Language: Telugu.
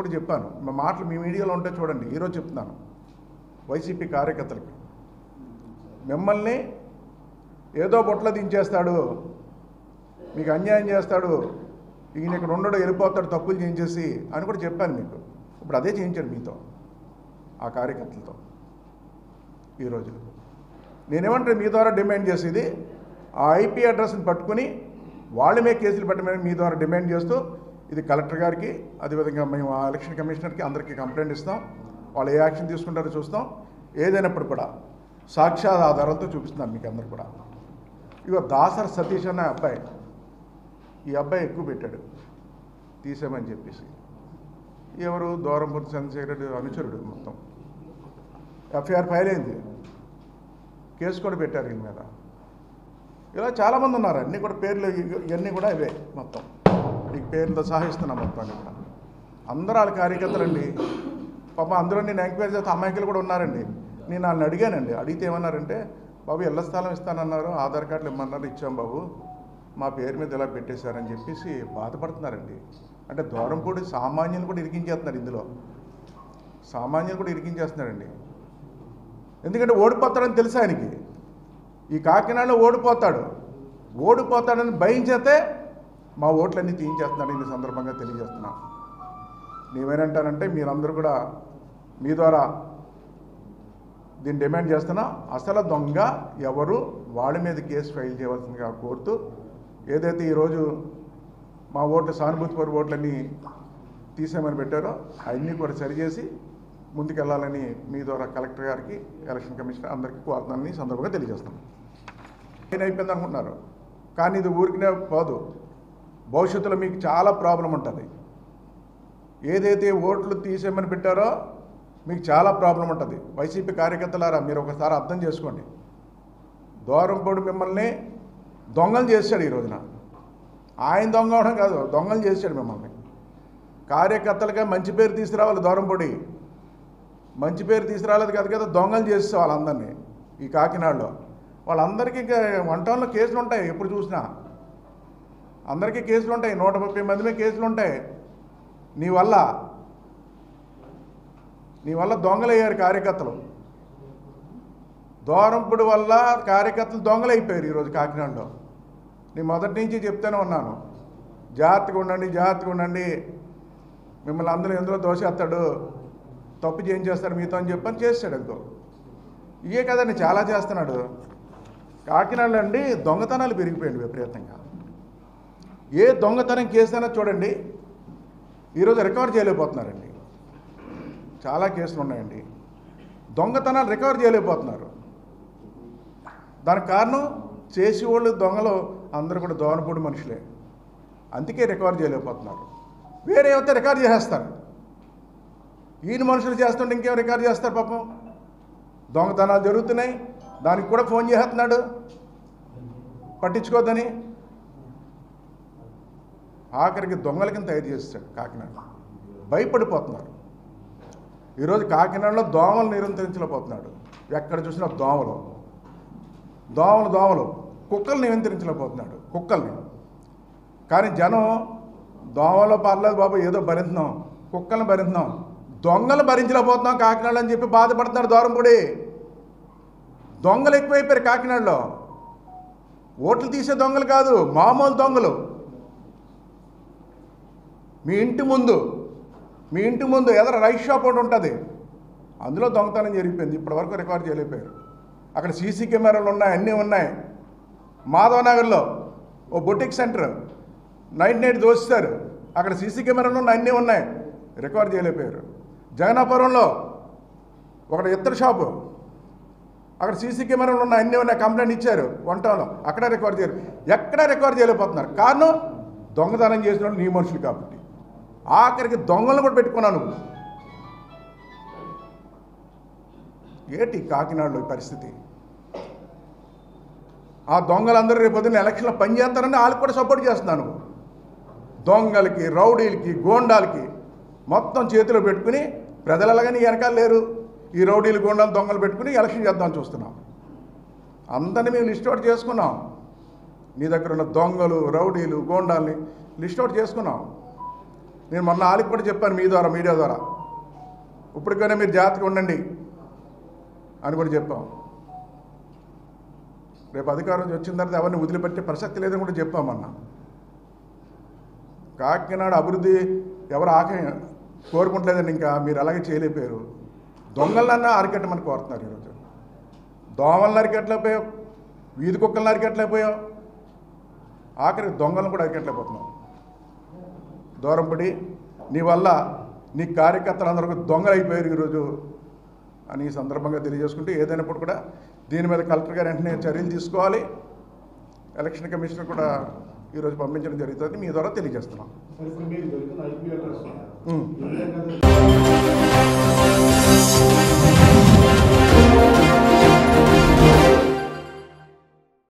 కూడా చెప్పాను, మా మాటలు మీ మీడియాలో ఉంటే చూడండి. ఈరోజు చెప్తున్నాను వైసీపీ కార్యకర్తలకి, మిమ్మల్ని ఏదో బొట్లో దించేస్తాడు, మీకు అన్యాయం చేస్తాడు, ఈయన ఇక్కడ ఉండడు, వెళ్ళిపోతాడు తప్పులు చేయించేసి అని కూడా చెప్పాను మీకు. ఇప్పుడు అదే చేయించాడు మీతో, ఆ కార్యకర్తలతో. ఈరోజు నేనేమంటే మీ ద్వారా డిమాండ్ చేసేది, ఆ ఐపీ అడ్రస్ని పట్టుకుని వాళ్ళ మీద కేసులు పెట్టమని మీ ద్వారా డిమాండ్ చేస్తూ, ఇది కలెక్టర్ గారికి, అదేవిధంగా మేము ఆ ఎలక్షన్ కమిషనర్కి అందరికీ కంప్లైంట్ ఇస్తాం. వాళ్ళు ఏ యాక్షన్ తీసుకుంటారో చూస్తాం. ఏదైనప్పుడు కూడా సాక్ష్యాల ఆధారాలతో చూపిస్తున్నాను మీకు అందరు కూడా. ఇగో దాసర్ సతీష్ అనే అబ్బాయి, ఈ అబ్బాయి ఎక్కువ పెట్టాడు తీసేమని చెప్పేసి. ఎవరు? దూరంపూర్తి చంద్రశేఖర్ అనుచరుడు. మొత్తం ఎఫ్ఐఆర్ ఫైల్ అయింది, కేసు కూడా పెట్టారు వీళ్ళ మీద. ఇలా చాలామంది ఉన్నారు, అన్నీ కూడా పేర్లు ఇవన్నీ కూడా ఇవే మొత్తం, మీకు పేర్లతో సహాయిస్తున్నాం మొత్తాన్ని కూడా. అందరూ వాళ్ళ కార్యకర్తలండి. పాప అందరూ నేను ఎంక్వైరీ చేస్తే అమాయకులు కూడా ఉన్నారండి. నేను వాళ్ళని అడిగానండి, అడిగితే ఏమన్నారంటే, బాబు ఇళ్ల స్థలం ఇస్తానన్నారు, ఆధార్ కార్డులు ఇమ్మన్నారు, ఇచ్చాం బాబు, మా పేరు మీద ఇలా పెట్టేశారని చెప్పేసి బాధపడుతున్నారండి. అంటే దూరంపూడి సామాన్యులు కూడా ఇరికించేస్తున్నారు, ఇందులో సామాన్యులు కూడా ఇరికించేస్తున్నారండి. ఎందుకంటే ఓడిపోతాడని తెలుసు ఆయనకి, ఈ కాకినాడలో ఓడిపోతాడని భయం చేతే మా ఓట్లన్నీ తీయించేస్తున్నాడు. ఈ సందర్భంగా తెలియజేస్తున్నా. నేనేమంటానంటే, మీరందరూ కూడా మీ ద్వారా దీన్ని డిమాండ్ చేస్తున్నా, అసలు దొంగ ఎవరు వాళ్ళ మీద కేసు ఫైల్ చేయవలసిందిగా కోరుతూ, ఏదైతే ఈరోజు మా ఓట్లు సానుభూతిపూర్వ ఓట్లన్నీ తీసేయమని పెట్టారో అవన్నీ కూడా సరిచేసి ముందుకెళ్లాలని మీ ద్వారా కలెక్టర్ గారికి, ఎలక్షన్ కమిషనర్ అందరికీ కోరుతున్నానని సందర్భంగా తెలియజేస్తాం. అయిపోయింది అనుకుంటున్నారు, కానీ ఇది ఊరికినే పోదు. భవిష్యత్తులో మీకు చాలా ప్రాబ్లం ఉంటుంది. ఏదైతే ఓట్లు తీసేయమని పెట్టారో మీకు చాలా ప్రాబ్లం ఉంటుంది. వైసీపీ కార్యకర్తలారా, మీరు ఒకసారి అర్థం చేసుకోండి. దూరంపూడి మిమ్మల్ని దొంగలు చేశాడు ఈ రోజున. ఆయన దొంగ అవడం కాదు, దొంగలు చేశాడు మిమ్మల్ని. కార్యకర్తలుగా మంచి పేరు తీసుకురావాలి. దూరంపూడి మంచి పేరు తీసుకురాలేదు కదా కదా, దొంగలు చేసే వాళ్ళందరినీ ఈ కాకినాడలో. వాళ్ళందరికీ ఇంకా వంటల్లో కేసులు ఉంటాయి, ఎప్పుడు చూసినా అందరికీ కేసులు ఉంటాయి. 130 మంది మీద కేసులు ఉంటాయి. నీ వల్ల దొంగలయ్యారు కార్యకర్తలు. దూరంపూడి వల్ల కార్యకర్తలు దొంగలైపోయారు ఈరోజు కాకినాడలో. నేను మొదటి నుంచి చెప్తూనే ఉన్నాను, జాగ్రత్తగా ఉండండి, మిమ్మల్ని అందరూ ఎందులో దోషేస్తాడు, తప్పు చేయించేస్తాడు మీతో అని చెప్పని చేస్తాడు. ఎంతో ఇవే కదండి, చాలా చేస్తున్నాడు. కాకినాడలో అండి దొంగతనాలు పెరిగిపోయింది విపరీతంగా. ఏ దొంగతనం కేసైనా చూడండి, ఈరోజు రికవర్ చేయలేకపోతున్నారండి. చాలా కేసులు ఉన్నాయండి, దొంగతనాలు రికవర్ చేయలేకపోతున్నారు. దానికి కారణం చేసేవాళ్ళు దొంగలు అందరూ కూడా దూరంపూడి మనుషులే, అందుకే రికవర్ చేయలేకపోతున్నారు. వేరే అయితే రికవర్ చేసేస్తారు. ఈయన మనుషులు చేస్తుంటే ఇంకేం రికవర్ చేస్తారు పాపం. దొంగతనాలు జరుగుతున్నాయి, దానికి కూడా ఫోన్ చేస్తున్నాడు పట్టించుకోద్దని. ఆఖరికి దొంగల కింద తయారు చేస్తాడు కాకినాడ. భయపడిపోతున్నారు. ఈరోజు కాకినాడలో దోమలు నియంత్రించలేకపోతున్నాడు. ఎక్కడ చూసినా దోమలు కుక్కల్ని నియంత్రించలేకపోతున్నాడు, కుక్కల్ని. కానీ జనం దోమలో పర్లేదు బాబు, ఏదో భరించున్నాం, కుక్కల్ని భరించున్నాం, దొంగలు భరించలేకపోతున్నాం కాకినాడలో అని చెప్పి బాధపడుతున్నాడు దూరంపూడి. దొంగలు ఎక్కువైపోయారు కాకినాడలో. ఓట్లు తీసే దొంగలు కాదు, మామూలు దొంగలు. మీ ఇంటి ముందు ఎదర రైస్ షాప్ ఒకటి ఉంటుంది, అందులో దొంగతనం జరిగిపోయింది. ఇప్పటివరకు రికార్డ్ చేయలేకపోయారు. అక్కడ సీసీ కెమెరాలు ఉన్నాయి, అన్నీ ఉన్నాయి. మాధవ్ నగర్లో ఓ బొటిక్ సెంటర్ నైట్ దోస్తారు, అక్కడ సీసీ కెమెరాలు ఉన్నాయి, అన్నీ ఉన్నాయి, రికార్డ్ చేయలేకపోయారు. జగన్నాపురంలో ఒక ఇత్తడి షాపు, అక్కడ సీసీ కెమెరాలు ఉన్నాయి, అన్నీ ఉన్నాయి, కంప్లైంట్ ఇచ్చారు. వంటలో అక్కడ రికార్డ్ చేయరు, ఎక్కడా రికార్డ్ చేయలేకపోతున్నారు. కారణం దొంగతనం చేసిన వాళ్ళు నీ మనుషులు కాబట్టి. ఆఖరికి దొంగలను కూడా పెట్టుకున్నాను. ఏంటి కాకినాడలో పరిస్థితి? ఆ దొంగలందరూ రేపు పొద్దున్న ఎలక్షన్లో పనిచేస్తారని వాళ్ళకి కూడా సపోర్ట్ చేస్తున్నాను. దొంగలకి, రౌడీలకి, గోండాలకి మొత్తం చేతిలో పెట్టుకుని, ప్రజలు ఎలాగని వెనకాల లేరు. ఈ రౌడీలు, గోండాలు, దొంగలు పెట్టుకుని ఎలక్షన్ చేద్దామని చూస్తున్నాం. అందరినీ మేము లిస్ట్ అవుట్ చేసుకున్నాం. నీ దగ్గర ఉన్న దొంగలు, రౌడీలు, గోండాల్ని లిస్ట్ అవుట్ చేసుకున్నాం. నేను మొన్న వాళ్ళకి కూడా చెప్పాను మీ ద్వారా, మీడియా ద్వారా, ఇప్పటికైనా మీరు జాగ్రత్తగా ఉండండి అని కూడా చెప్పాం. రేపు అధికారం వచ్చిన తర్వాత ఎవరిని వదిలిపెట్టే ప్రసక్తి లేదని కూడా చెప్పామన్న. కాకినాడ అభివృద్ధి ఎవరు కోరుకుంటలేదండి. ఇంకా మీరు అలాగే చేయలేకపోయారు. దొంగలన్నా అరికట్టమని కోరుతున్నారు. ఈరోజు దోమలను అరికట్టలేకపోయావు, వీధి కుక్కలను అరికట్టలేకపోయావు, ఆఖరికి దొంగలను కూడా అరికట్టలేకపోతున్నావు. దూరం పడి నీ వల్ల నీ కార్యకర్తలందరూ దొంగలు అయిపోయారు ఈరోజు అని ఈ సందర్భంగా తెలియజేసుకుంటూ, ఏదైనప్పుడు కూడా దీని మీద కలెక్టర్ గారు వెంటనే చర్యలు తీసుకోవాలి. ఎలక్షన్ కమిషనర్ కూడా ఈరోజు పంపించడం జరుగుతుంది. మీ ద్వారా తెలియజేస్తున్నాం.